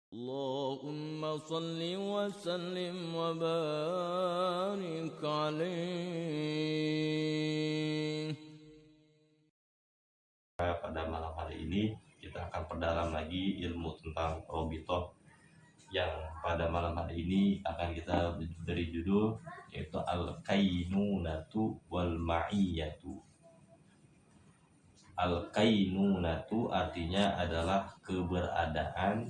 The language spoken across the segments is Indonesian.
اللهم صل وسلم وبارك عليه. Pada malam hari ini kita akan perdalam lagi ilmu tentang Robitoh, yang pada malam hari ini akan kita beri judul yaitu Al-Kainunatu wal Ma'iyatu. Al-Kainunatu artinya adalah keberadaan,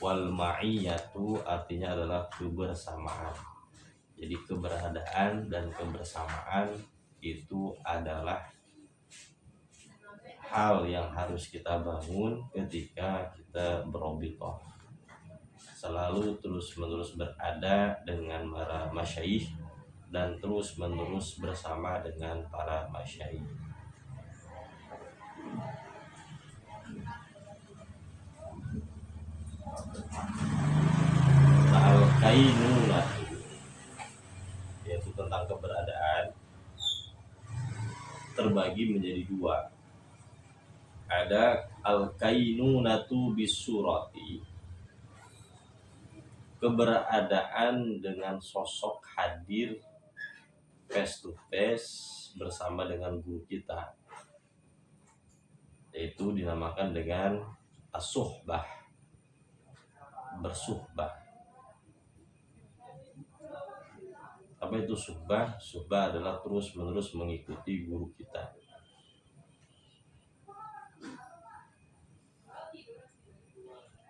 wal Ma'iyatu artinya adalah kebersamaan. Jadi keberadaan dan kebersamaan itu adalah hal yang harus kita bangun ketika kita berobitoh, selalu terus-menerus berada dengan para masyayikh dan terus-menerus bersama dengan para masyayikh. Al-Kainunatu yaitu tentang keberadaan terbagi menjadi dua. Ada Al-Kainunatu bisurati, keberadaan dengan sosok hadir face to face bersama dengan guru kita, yaitu dinamakan dengan as-suhbah, bersuhbah. Apa itu suhbah? Suhbah adalah terus menerus mengikuti guru kita.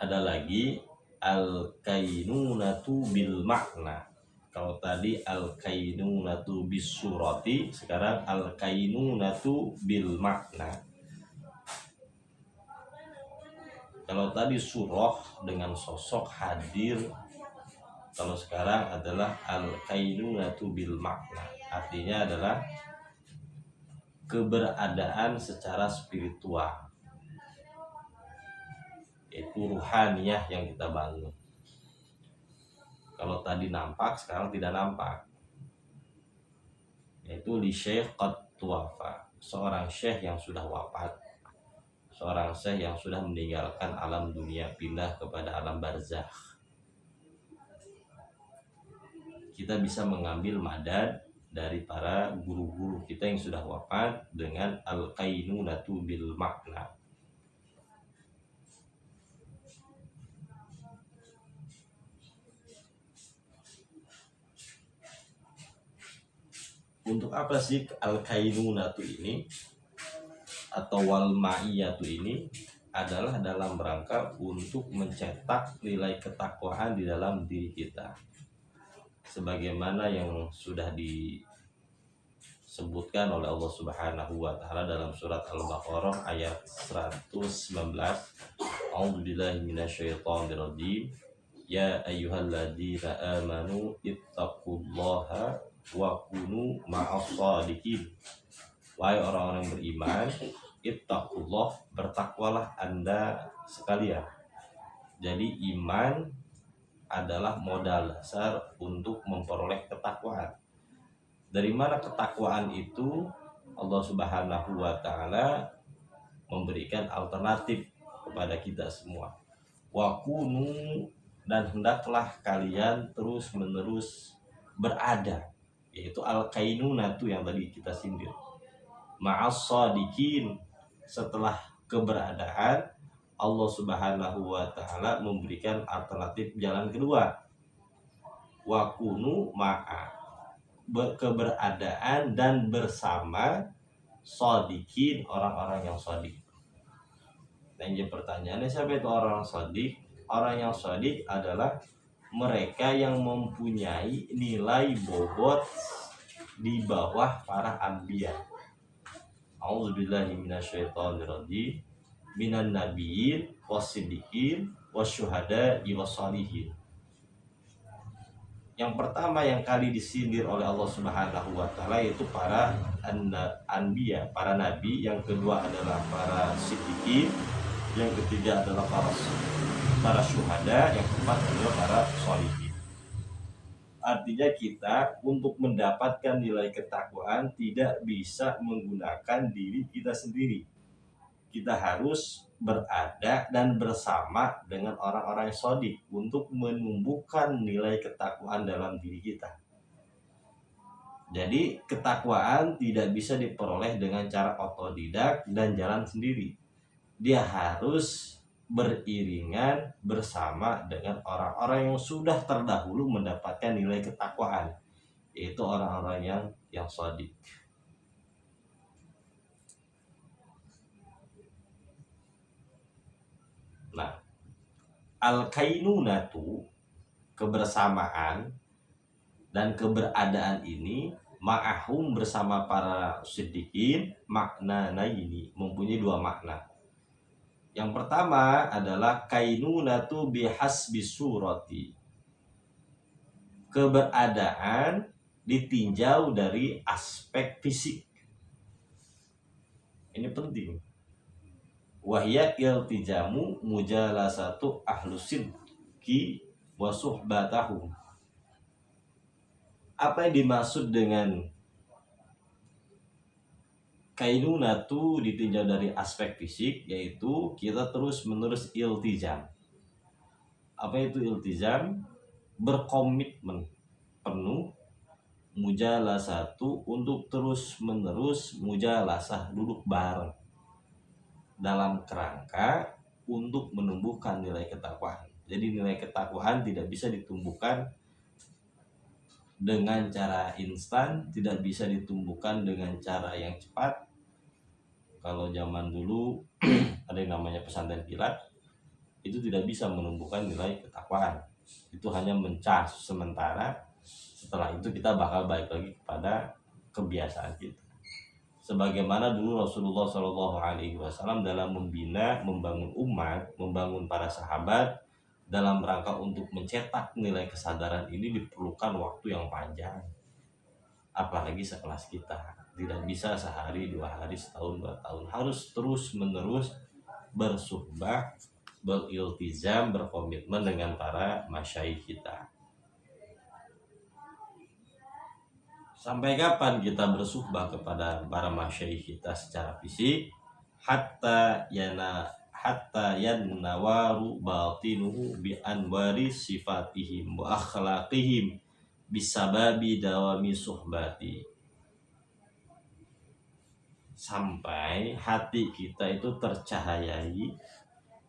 Ada lagi al-kainunatu bil makna. Kalau tadi al-kainunatu bis surati, sekarang al-kainunatu bil makna. Kalau tadi surah dengan sosok hadir, kalau sekarang adalah al-kainunatu bil makna, artinya adalah keberadaan secara spiritual, yaitu ruhaniyah yang kita bangun. Kalau tadi nampak, sekarang tidak nampak, yaitu li syekh qad tuwafa, seorang syekh yang sudah wafat, seorang syekh yang sudah meninggalkan alam dunia, pindah kepada alam barzakh. Kita bisa mengambil madad dari para guru-guru kita yang sudah wafat dengan al-kainunatu bil makna. Untuk apa sih al-kainunatu ini atau wal ma'iyatu ini? Adalah dalam rangka untuk mencetak nilai ketakwaan di dalam diri kita, sebagaimana yang sudah disebutkan oleh Allah Subhanahu wa taala dalam surat Al-Baqarah ayat 119. A'udzubillahi minasyaitonirrajim. Ya ayyuhalladzina amanu ittaqullaha wa kunu ma'as shadiqin. Wahai orang-orang yang beriman, ittaqullah, bertakwalah Anda sekalian. Jadi iman adalah modal dasar untuk memperoleh ketakwaan. Dari mana ketakwaan itu? Allah Subhanahu wa taala memberikan alternatif kepada kita semua. Wa kunu, dan hendaklah kalian terus-menerus berada, yaitu al-kainunatu yang tadi kita sindir. Ma'as shadiqin, setelah keberadaan, Allah Subhanahu wa taala memberikan alternatif jalan kedua. Wa kunu ma'a, keberadaan dan bersama shadiqin, orang-orang yang shadiq. Dan jadi pertanyaannya, siapa itu orang shadiq? Orang yang shadiq adalah mereka yang mempunyai nilai bobot di bawah para anbiya. A'udzubillahi minasyaitonirrajim. Minan nabiyyin wasiddiqin wasyuhada'i wassalihin. Yang pertama yang kali disindir oleh Allah Subhanahu wa taala yaitu para anbiya, para nabi. Yang kedua adalah para siddiqin, yang ketiga adalah para syuhada, yang keempat adalah para sholihin. Artinya kita untuk mendapatkan nilai ketakwaan tidak bisa menggunakan diri kita sendiri, kita harus berada dan bersama dengan orang-orang yang shodiq untuk menumbuhkan nilai ketakwaan dalam diri kita. Jadi ketakwaan tidak bisa diperoleh dengan cara otodidak dan jalan sendiri. Dia harus beriringan bersama dengan orang-orang yang sudah terdahulu mendapatkan nilai ketakwaan, yaitu orang-orang yang shodiq. Nah, al-kainunatu, kebersamaan dan keberadaan ini ma'ahum, bersama para siddiqin, maknanya ini mempunyai dua makna. Yang pertama adalah kainunatu bihasbi surati, keberadaan ditinjau dari aspek fisik. Ini penting. Wahya iltijamu mujalasatu ahlusidki wa suhbatahum. Apa yang dimaksud dengan kainunatu ditinjau dari aspek fisik, yaitu kita terus menerus iltizam. Apa itu iltizam? Berkomitmen penuh, mujalasatu, untuk terus menerus mujalasah, duduk bareng dalam kerangka untuk menumbuhkan nilai ketakwaan. Jadi nilai ketakwaan tidak bisa ditumbuhkan dengan cara instan, tidak bisa ditumbuhkan dengan cara yang cepat. Kalau zaman dulu ada yang namanya pesantren kilat, itu tidak bisa menumbuhkan nilai ketakwaan. Itu hanya mencas sementara. Setelah itu kita bakal balik lagi kepada kebiasaan kita. Sebagaimana dulu Rasulullah SAW dalam membina, membangun umat, membangun para sahabat, dalam rangka untuk mencetak nilai kesadaran ini diperlukan waktu yang panjang. Apalagi sekelas kita, tidak bisa sehari, 2 hari, setahun, 2 tahun. Harus terus menerus bersuhbah, beriltizam, berkomitmen dengan para masyayikh kita. Sampai kapan kita bersuhbah kepada para masyayikh kita secara fisik? Hatta yanawaru batinuhu bi anwari sifatihim wa akhlaqihim bisababi dawami suhbati. Sampai hati kita itu tercahayai,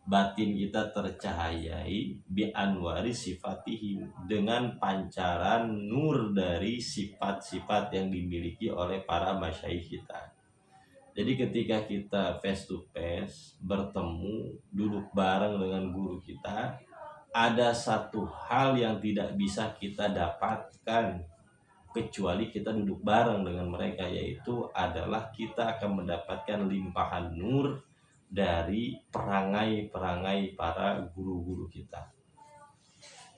batin kita tercahayai bi anwari sifatihim, dengan pancaran nur dari sifat-sifat yang dimiliki oleh para masyayikh kita. Jadi ketika kita face to face, bertemu, duduk bareng dengan guru kita, ada satu hal yang tidak bisa kita dapatkan kecuali kita duduk bareng dengan mereka, yaitu adalah kita akan mendapatkan limpahan nur dari perangai-perangai para guru-guru kita.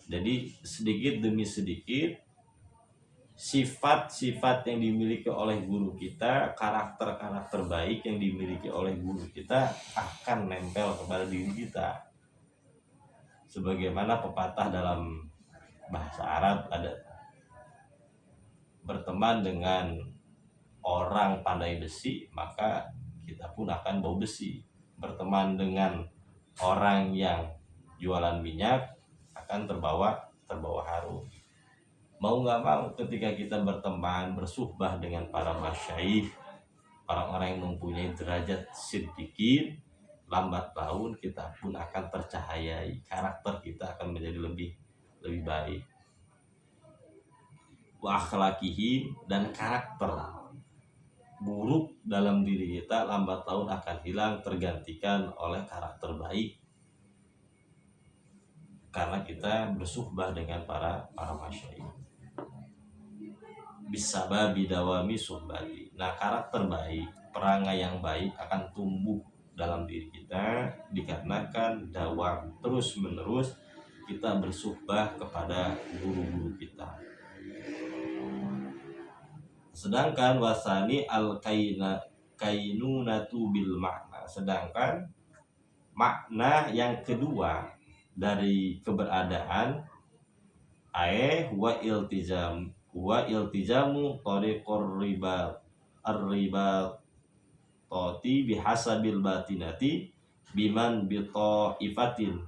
Jadi sedikit demi sedikit sifat-sifat yang dimiliki oleh guru kita, karakter-karakter baik yang dimiliki oleh guru kita akan nempel kepada diri kita. Sebagaimana pepatah dalam bahasa Arab ada, berteman dengan orang pandai besi, maka kita pun akan bau besi. Berteman dengan orang yang jualan minyak akan terbawa harum. Mau nggak mau, ketika kita berteman, bersuhbah dengan para masyayikh, orang-orang yang mempunyai derajat siddiqin, lambat laun kita pun akan tercahayai, karakter kita akan menjadi lebih baik. Wa akhlaqihim, dan karakter buruk dalam diri kita lambat laun akan hilang, tergantikan oleh karakter baik, karena kita bersuhbah dengan para masyayikh. Bisababi dawami suhbati. Nah, karakter baik, perangai yang baik akan tumbuh dalam diri kita dikarenakan dawam, terus menerus kita bersuhbah kepada guru-guru kita. Sedangkan wasani kainunatu bil makna, sedangkan makna yang kedua dari keberadaan huwa iltizamu tariqur ribat toti bihasabil batinati biman bito ifatin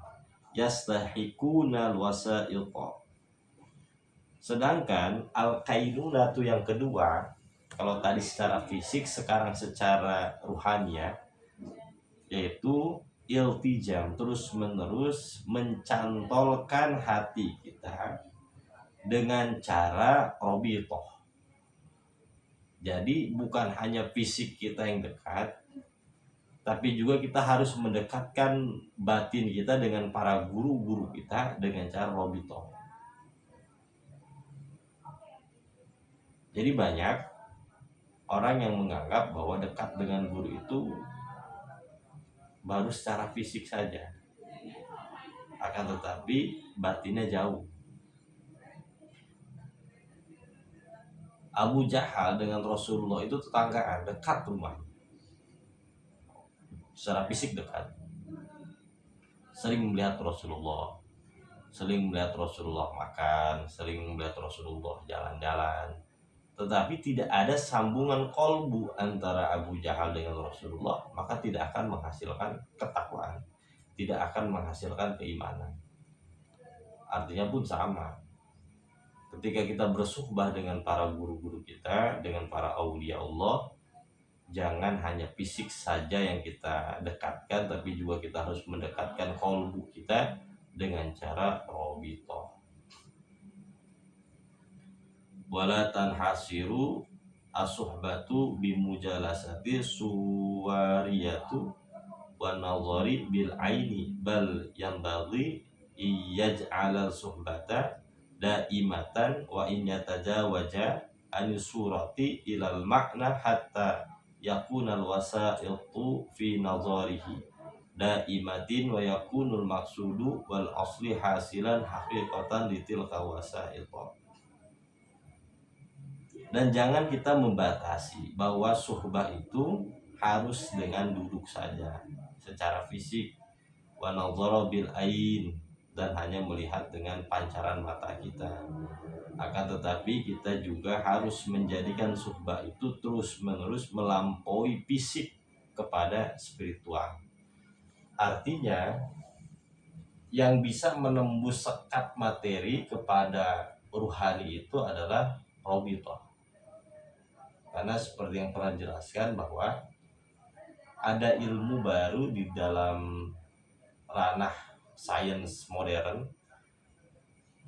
yastahikuna wasailta. Sedangkan al-kainunatu yang kedua, kalau tadi secara fisik, sekarang secara ruhania, yaitu iltijam, terus menerus mencantolkan hati kita dengan cara robitoh. Jadi bukan hanya fisik kita yang dekat, tapi juga kita harus mendekatkan batin kita dengan para guru-guru kita dengan cara robitoh. Jadi banyak orang yang menganggap bahwa dekat dengan guru itu baru secara fisik saja, akan tetapi batinnya jauh. Abu Jahal dengan Rasulullah itu tetanggaan, dekat rumah, secara fisik dekat, sering melihat Rasulullah, sering melihat Rasulullah makan, sering melihat Rasulullah jalan-jalan, tetapi tidak ada sambungan kolbu antara Abu Jahal dengan Rasulullah, maka tidak akan menghasilkan ketakwaan, tidak akan menghasilkan keimanan. Artinya pun sama. Ketika kita bersuhbah dengan para guru-guru kita, dengan para aulia Allah, jangan hanya fisik saja yang kita dekatkan, tapi juga kita harus mendekatkan kolbu kita dengan cara robitoh. Wala tanhasiru asuhbatu bimujalasati suwariyatu wa nazari bil aini bal yanbaghi iyaj'ala suhbata daimatan wa in yatajawaja an surati ilal makna hatta yakuna al wasaitu fi nazarihi daimatin wa yakunul maqsudu wal asli hasilan haqiqatan litilka wasail. Dan jangan kita membatasi bahwa suhbah itu harus dengan duduk saja secara fisik, wa nadhara bil ain, dan hanya melihat dengan pancaran mata kita. Akan tetapi kita juga harus menjadikan suhbah itu terus-menerus melampaui fisik kepada spiritual. Artinya yang bisa menembus sekat materi kepada ruhani itu adalah robitoh. Karena seperti yang pernah jelaskan bahwa ada ilmu baru di dalam ranah sains modern,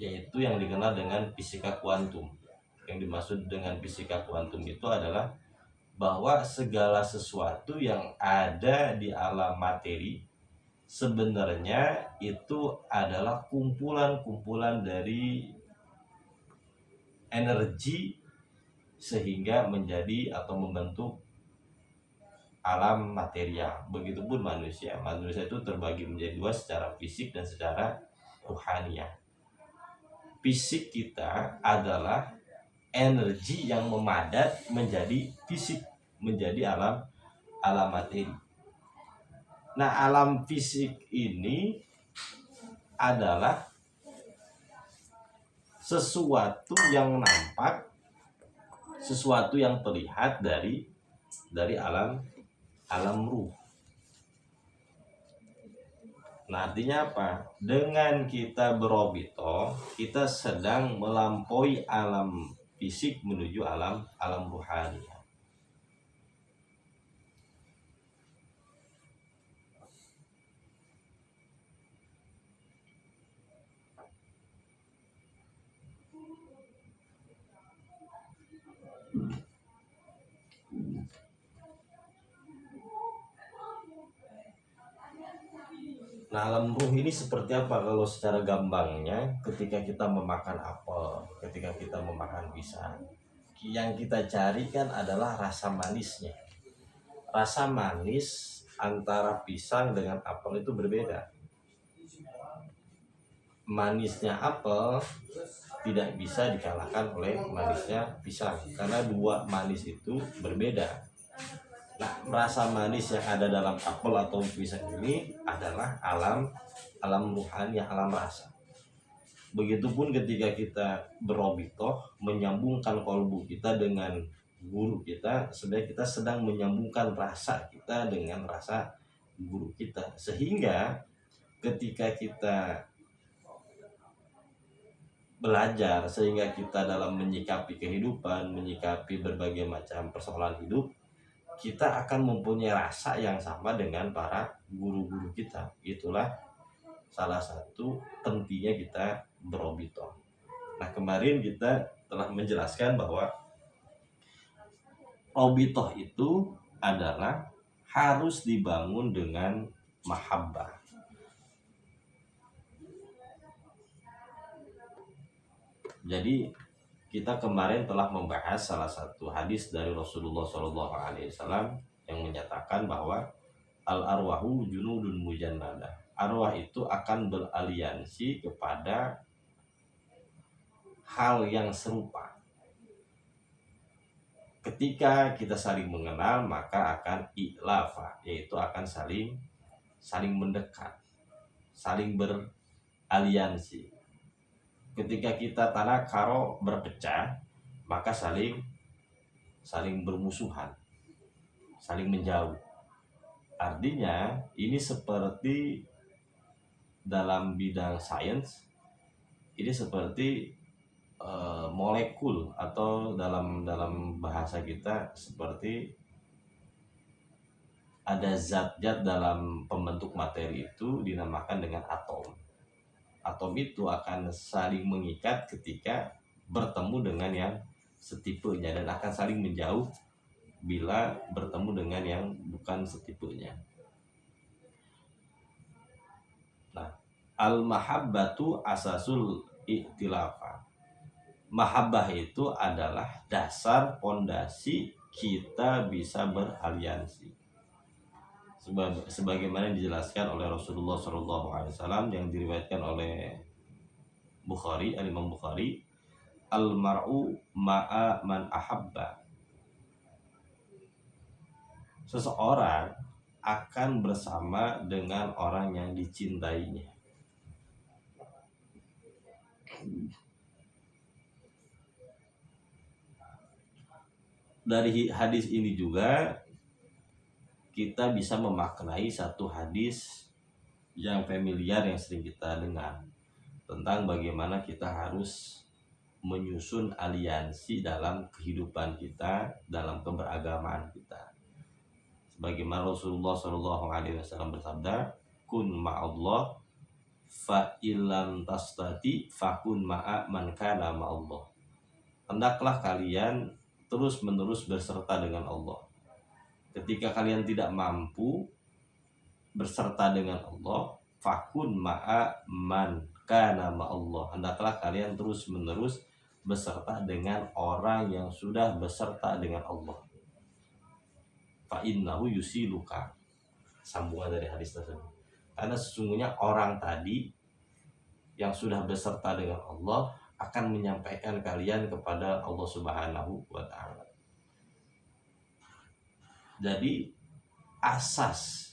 yaitu yang dikenal dengan fisika kuantum. Yang dimaksud dengan fisika kuantum itu adalah bahwa segala sesuatu yang ada di alam materi sebenarnya itu adalah kumpulan-kumpulan dari energi sehingga menjadi atau membentuk alam material. Begitupun manusia. Manusia itu terbagi menjadi dua, secara fisik dan secara ruhania. Fisik kita adalah energi yang memadat menjadi fisik, menjadi alam materi. Nah, alam fisik ini adalah sesuatu yang nampak, sesuatu yang terlihat dari alam ruh. Nah, artinya apa? Dengan kita berobito, kita sedang melampaui alam fisik menuju alam ruhani. Nah, alam ruh ini seperti apa? Kalau secara gambangnya, ketika kita memakan apel, ketika kita memakan pisang, yang kita cari kan adalah rasa manisnya. Rasa manis antara pisang dengan apel itu berbeda. Manisnya apel tidak bisa dikalahkan oleh manisnya pisang, karena dua manis itu berbeda. Nah, rasa manis yang ada dalam apel atau pisang ini adalah alam ruhani, alam rasa. Begitupun ketika kita berobitoh, menyambungkan kolbu kita dengan guru kita, sebenarnya kita sedang menyambungkan rasa kita dengan rasa guru kita, sehingga ketika kita belajar, sehingga kita dalam menyikapi kehidupan, menyikapi berbagai macam persoalan hidup, kita akan mempunyai rasa yang sama dengan para guru-guru kita. Itulah salah satu pentingnya kita berobitoh. Nah, kemarin kita telah menjelaskan bahwa obitoh itu adalah harus dibangun dengan mahabbah. Jadi kita kemarin telah membahas salah satu hadis dari Rasulullah SAW yang menyatakan bahwa al-arwahu junudun mujannadah. Arwah itu akan beraliansi kepada hal yang serupa. Ketika kita saling mengenal, maka akan i'lafa, yaitu akan saling mendekat, saling beraliansi. Ketika kita tanakaro, berpecah, maka saling bermusuhan, saling menjauh. Artinya ini seperti dalam bidang sains, ini seperti molekul, atau dalam bahasa kita seperti ada zat-zat dalam pembentuk materi itu dinamakan dengan atom. Atom itu akan saling mengikat ketika bertemu dengan yang setipenya, dan akan saling menjauh bila bertemu dengan yang bukan setipenya. Nah, al-mahabbatu asasul i'tilafa. Mahabbah itu adalah dasar pondasi kita bisa beraliansi. Sebagaimana dijelaskan oleh Rasulullah SAW yang diriwayatkan oleh Bukhari, Al-Imam Bukhari, al-mar'u ma'a man ahabba. Seseorang akan bersama dengan orang yang dicintainya. Dari hadis ini juga kita bisa memaknai satu hadis yang familiar yang sering kita dengar tentang bagaimana kita harus menyusun aliansi dalam kehidupan kita, dalam keberagamaan kita. Sebagaimana Rasulullah SAW bersabda, kun ma'allah fa illam tastati fakun ma'a man kana ma'allah. Hendaklah kalian terus menerus berserta dengan Allah. Ketika kalian tidak mampu berserta dengan Allah, fakun ma'a man kana ma'allah. Hendaklah kalian terus menerus beserta dengan orang yang sudah beserta dengan Allah. Fa innahu yusiluka. Sambungan dari hadis tersebut. Karena sesungguhnya orang tadi yang sudah beserta dengan Allah akan menyampaikan kalian kepada Allah Subhanahu wa Ta'ala. Jadi asas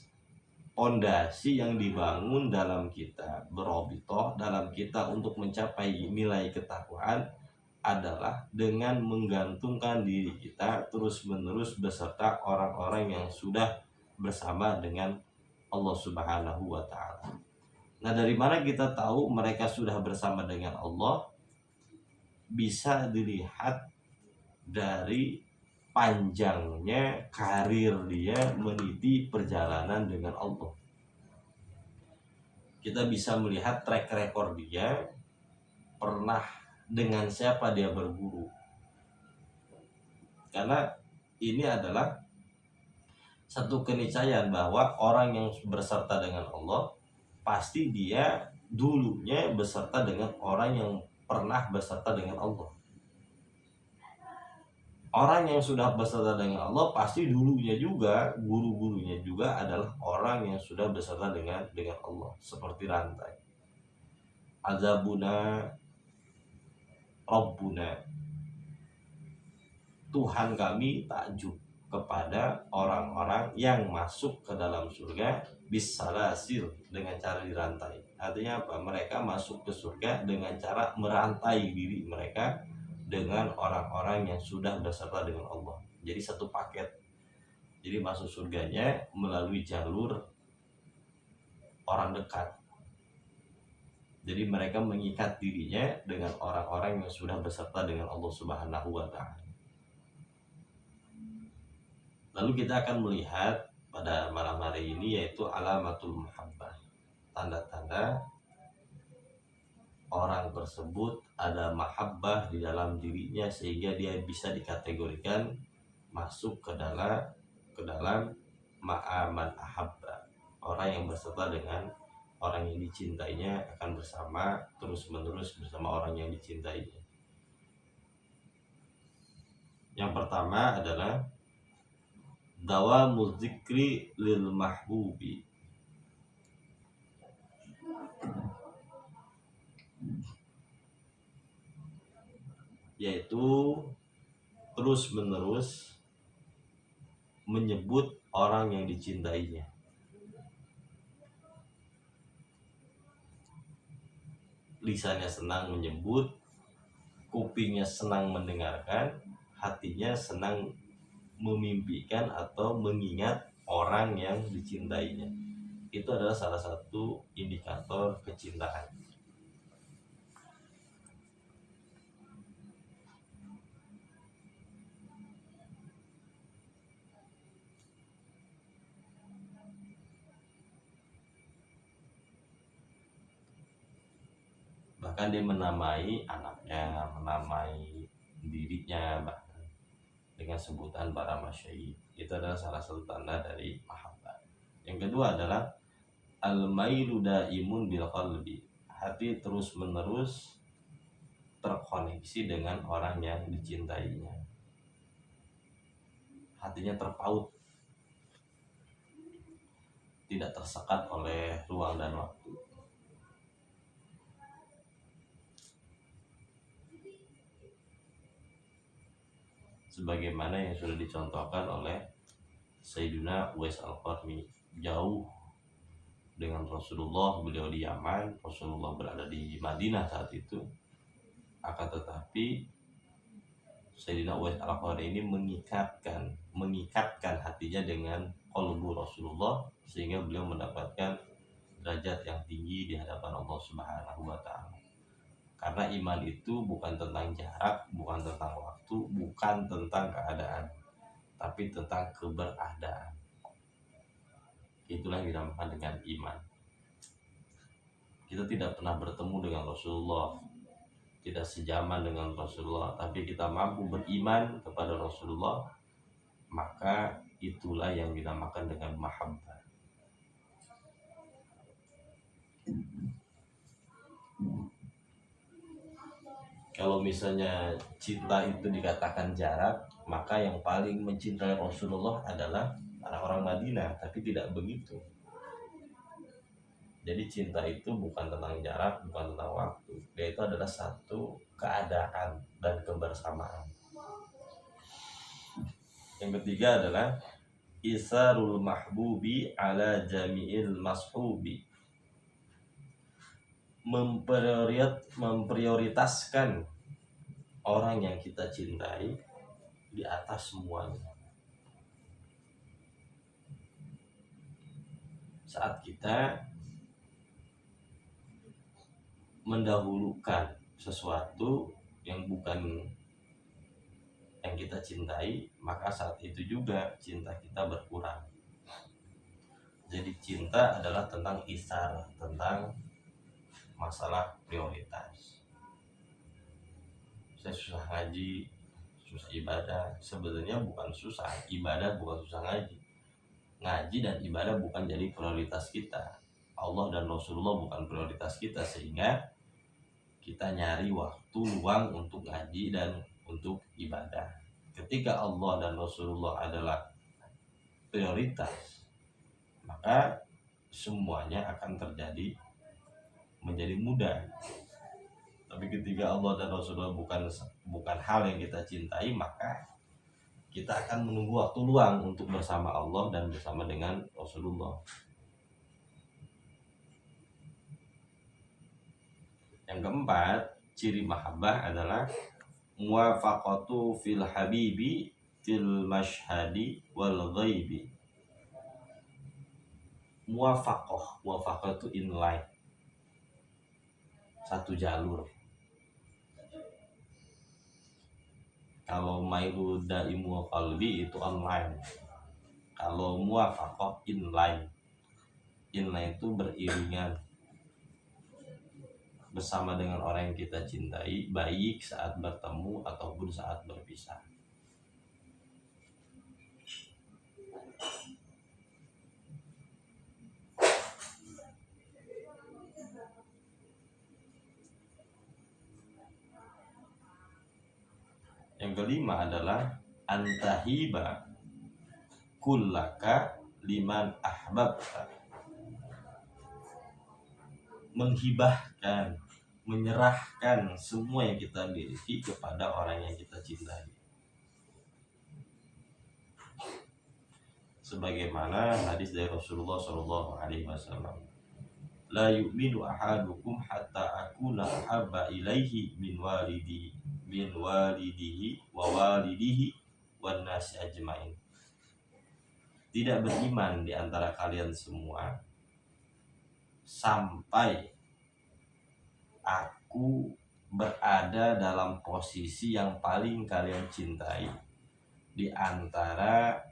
pondasi yang dibangun dalam kita berobitoh, dalam kita untuk mencapai nilai ketakwaan adalah dengan menggantungkan diri kita terus-menerus beserta orang-orang yang sudah bersama dengan Allah Subhanahu wa Ta'ala. Nah, dari mana kita tahu mereka sudah bersama dengan Allah? Bisa dilihat dari panjangnya karir dia meniti perjalanan dengan Allah. Kita bisa melihat track record dia, pernah dengan siapa dia berguru. Karena ini adalah satu keniscayaan bahwa orang yang berserta dengan Allah pasti dia dulunya beserta dengan orang yang pernah beserta dengan Allah. Orang yang sudah beserta dengan Allah pasti dulunya juga, guru-gurunya juga adalah orang yang sudah beserta dengan Allah, seperti rantai. Azabuna Rabbuna, Tuhan kami takjub kepada orang-orang yang masuk ke dalam surga bisalasil, dengan cara dirantai. Artinya apa? Mereka masuk ke surga dengan cara merantai diri mereka dengan orang-orang yang sudah berserta dengan Allah. Jadi satu paket. Jadi masuk surganya melalui jalur orang dekat. Jadi mereka mengikat dirinya dengan orang-orang yang sudah berserta dengan Allah Subhanahu wa taala. Lalu kita akan melihat pada malam hari ini yaitu alamatul muhabbah. Tanda-tanda orang tersebut ada mahabbah di dalam dirinya sehingga dia bisa dikategorikan masuk ke dalam ma'aman ahabba. Orang yang berserta dengan orang yang dicintainya akan bersama terus-menerus bersama orang yang dicintainya. Yang pertama adalah dawamu dzikri lil mahbubi, yaitu terus-menerus menyebut orang yang dicintainya. Lisannya senang menyebut, kupingnya senang mendengarkan, hatinya senang memimpikan atau mengingat orang yang dicintainya. Itu adalah salah satu indikator kecintaan. Bahkan dia menamai anaknya, menamai dirinya, bahkan dengan sebutan para masyayikh. Itu adalah salah satu tanda dari mahabbah. Yang kedua adalah al-mailu daimun bil qalbi. Hati terus menerus terkoneksi dengan orang yang dicintainya. Hatinya terpaut, tidak tersekat oleh ruang dan waktu. Sebagaimana yang sudah dicontohkan oleh Sayyidina Uwais Al-Qarni. Jauh dengan Rasulullah, beliau di Yaman, Rasulullah berada di Madinah saat itu. Akan tetapi Sayyidina Uwais Al-Qarni ini mengikatkan hatinya dengan qalbu Rasulullah sehingga beliau mendapatkan derajat yang tinggi di hadapan Allah Subhanahu wa taala. Karena iman itu bukan tentang jarak, bukan tentang waktu, bukan tentang keadaan, tapi tentang keberadaan. Itulah yang dinamakan dengan iman. Kita tidak pernah bertemu dengan Rasulullah, tidak sejaman dengan Rasulullah, tapi kita mampu beriman kepada Rasulullah, maka itulah yang dinamakan dengan mahabbah. Kalau misalnya cinta itu dikatakan jarak, maka yang paling mencintai Rasulullah adalah orang-orang Madinah, tapi tidak begitu. Jadi cinta itu bukan tentang jarak, bukan tentang waktu. Dia itu adalah satu keadaan dan kebersamaan. Yang ketiga adalah isarul mahbubi ala jami'il mashubi. Memprioritaskan orang yang kita cintai di atas semuanya. Saat kita mendahulukan sesuatu yang bukan yang kita cintai, maka saat itu juga cinta kita berkurang. Jadi cinta adalah tentang isar, tentang masalah prioritas. Saya susah ngaji, susah ibadah. Sebenarnya bukan susah ibadah, bukan susah ngaji. Ngaji dan ibadah bukan jadi prioritas kita. Allah dan Rasulullah bukan prioritas kita, sehingga kita nyari waktu luang untuk ngaji dan untuk ibadah. Ketika Allah dan Rasulullah adalah prioritas, maka semuanya akan terjadi menjadi mudah. Tapi ketika Allah dan Rasulullah bukan hal yang kita cintai, maka kita akan menunggu waktu luang untuk bersama Allah dan bersama dengan Rasulullah. Yang keempat, ciri mahabbah adalah muwafaqatu fil habibi fil mashhadi wal ghaibi. Muwafaqah itu inline, satu jalur. Kalau mailu daimu qalbi itu online. Kalau muwafaqah inline itu beriringan bersama dengan orang yang kita cintai, baik saat bertemu ataupun saat berpisah. Yang kelima adalah antahiba kullaka liman ahbabta. Menghibahkan, menyerahkan semua yang kita miliki kepada orang yang kita cintai. Sebagaimana hadis dari Rasulullah SAW, la yu'minu ahadukum hatta akuna ahabba ilaihi min walidihi wa walidihi wan nasi ajmain. Tidak beriman di antara kalian semua sampai aku berada dalam posisi yang paling kalian cintai di antara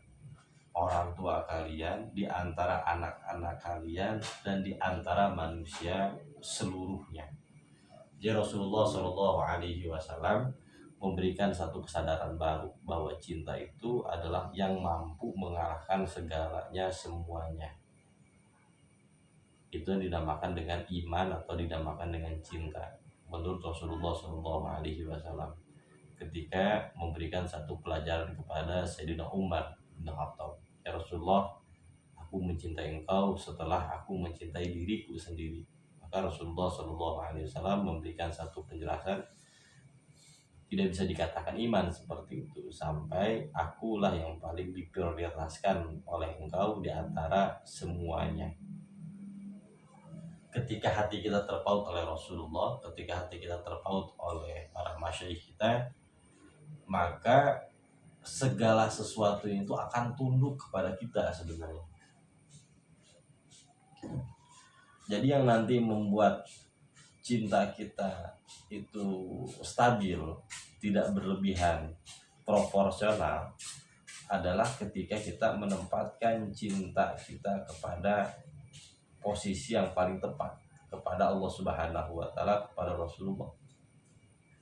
orang tua kalian, di antara anak-anak kalian, dan di antara manusia seluruhnya. Jadi Rasulullah SAW memberikan satu kesadaran baru bahwa cinta itu adalah yang mampu mengalahkan segalanya, semuanya. Itu yang dinamakan dengan iman atau dinamakan dengan cinta menurut Rasulullah SAW ketika memberikan satu pelajaran kepada Sayyidina Umar bin Khattab. Ya Rasulullah, aku mencintai engkau setelah aku mencintai diriku sendiri. Maka Rasulullah SAW memberikan satu penjelasan, tidak bisa dikatakan iman seperti itu sampai akulah yang paling diprioritaskan oleh engkau di antara semuanya. Ketika hati kita terpaut oleh Rasulullah, ketika hati kita terpaut oleh para masyayikh kita, maka segala sesuatu itu akan tunduk kepada kita sebenarnya. Jadi yang nanti membuat cinta kita itu stabil, tidak berlebihan, proporsional, adalah ketika kita menempatkan cinta kita kepada posisi yang paling tepat, kepada Allah Subhanahu wa Ta'ala, kepada Rasulullah.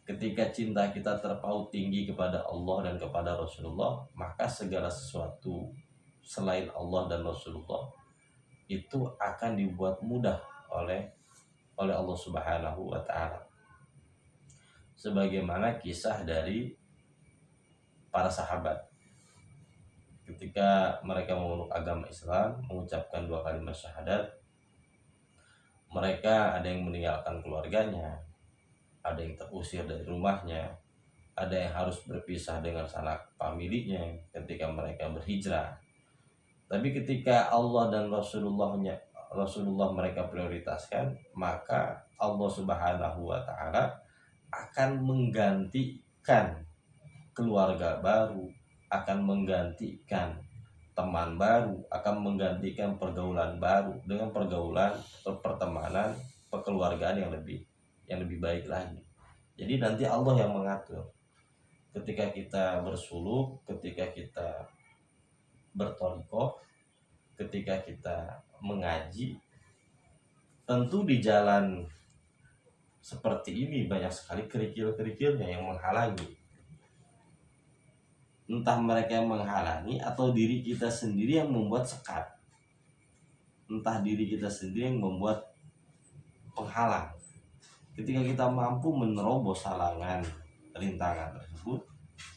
Ketika cinta kita terpaut tinggi kepada Allah dan kepada Rasulullah, maka segala sesuatu selain Allah dan Rasulullah itu akan dibuat mudah oleh Allah Subhanahu wa Ta'ala. Sebagaimana kisah dari para sahabat ketika mereka memeluk agama Islam, mengucapkan 2 kalimat syahadat, mereka ada yang meninggalkan keluarganya, ada yang terusir dari rumahnya, ada yang harus berpisah dengan sanak familinya ketika mereka berhijrah. Tapi ketika Allah dan Rasulullah mereka prioritaskan, maka Allah Subhanahu wa Ta'ala akan menggantikan keluarga baru, akan menggantikan teman baru, akan menggantikan pergaulan baru dengan pergaulan, pertemanan, pekeluargaan yang lebih baik lagi. Jadi nanti Allah yang mengatur. Ketika kita bersuluk, ketika kita berthariqah, ketika kita mengaji, tentu di jalan seperti ini banyak sekali kerikil-kerikilnya yang menghalangi. Entah mereka yang menghalangi atau diri kita sendiri yang membuat sekat. Entah diri kita sendiri yang membuat penghalang. Ketika kita mampu menerobos halangan, rintangan tersebut,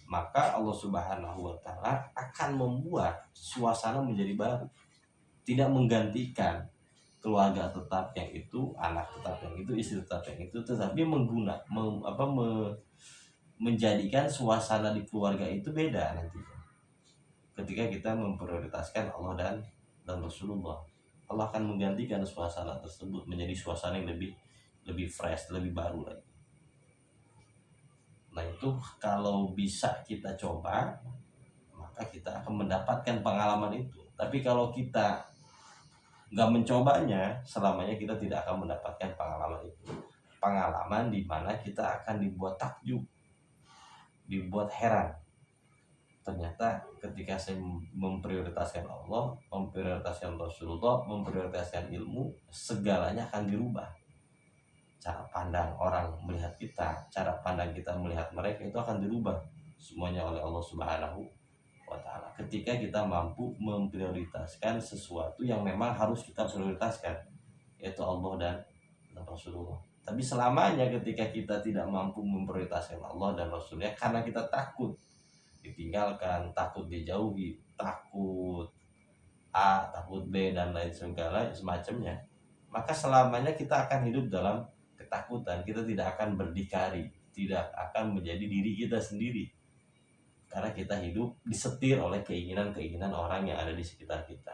maka Allah Subhanahu wa Ta'ala akan membuat suasana menjadi baru. Tidak menggantikan keluarga tetap yang itu, anak tetap yang itu, istri tetap yang itu, tetapi menjadikan suasana di keluarga itu beda nantinya. Ketika kita memprioritaskan Allah dan Rasulullah, Allah akan menggantikan suasana tersebut menjadi suasana yang lebih fresh, lebih baru lagi. Nah itu kalau bisa kita coba, maka kita akan mendapatkan pengalaman itu. Tapi kalau kita nggak mencobanya, selamanya kita tidak akan mendapatkan pengalaman itu. Pengalaman di mana kita akan dibuat takjub, dibuat heran. Ternyata ketika saya memprioritaskan Allah, memprioritaskan Rasulullah, memprioritaskan ilmu, segalanya akan dirubah. Cara pandang orang melihat kita, cara pandang kita melihat mereka itu akan dirubah semuanya oleh Allah Subhanahu wa Ta'ala. Ketika kita mampu memprioritaskan sesuatu yang memang harus kita prioritaskan, yaitu Allah dan Rasulullah. Tapi selamanya ketika kita tidak mampu memprioritaskan Allah dan Rasulnya karena kita takut ditinggalkan, takut dijauhi, takut A, takut B, dan lain segala semacamnya, maka selamanya kita akan hidup dalam ketakutan. Kita tidak akan berdikari, tidak akan menjadi diri kita sendiri, karena kita hidup disetir oleh keinginan-keinginan orang yang ada di sekitar kita.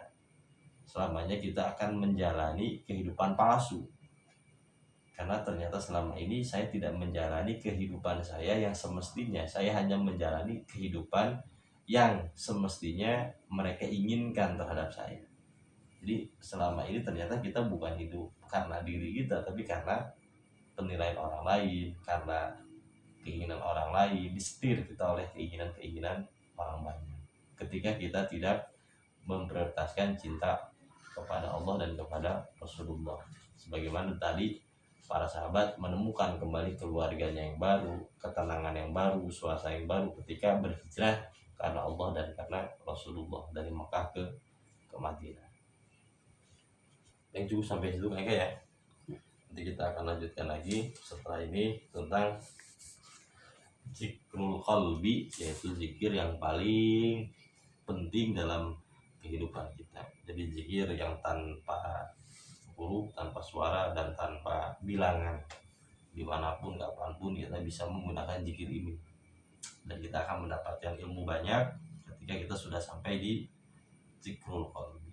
Selamanya kita akan menjalani kehidupan palsu, karena ternyata selama ini saya tidak menjalani kehidupan saya yang semestinya. Saya hanya menjalani kehidupan yang semestinya mereka inginkan terhadap saya. Jadi selama ini ternyata kita bukan hidup karena diri kita, tapi karena penilaian orang lain, karena keinginan orang lain, disetir kita oleh keinginan-keinginan orang banyak. Ketika kita tidak memprioritaskan cinta kepada Allah dan kepada Rasulullah. Sebagaimana tadi para sahabat menemukan kembali keluarganya yang baru, ketenangan yang baru, suasana yang baru ketika berhijrah karena Allah dan karena Rasulullah dari Mekah ke Madinah. Yang cukup sampai situ mereka ya. Nanti kita akan lanjutkan lagi setelah ini tentang zikrul qalbi, yaitu zikir yang paling penting dalam kehidupan kita. Jadi zikir yang tanpa huruf, tanpa suara, dan tanpa bilangan. Dimanapun, kapanpun kita bisa menggunakan zikir ini, dan kita akan mendapatkan ilmu banyak ketika kita sudah sampai di zikrul qalbi.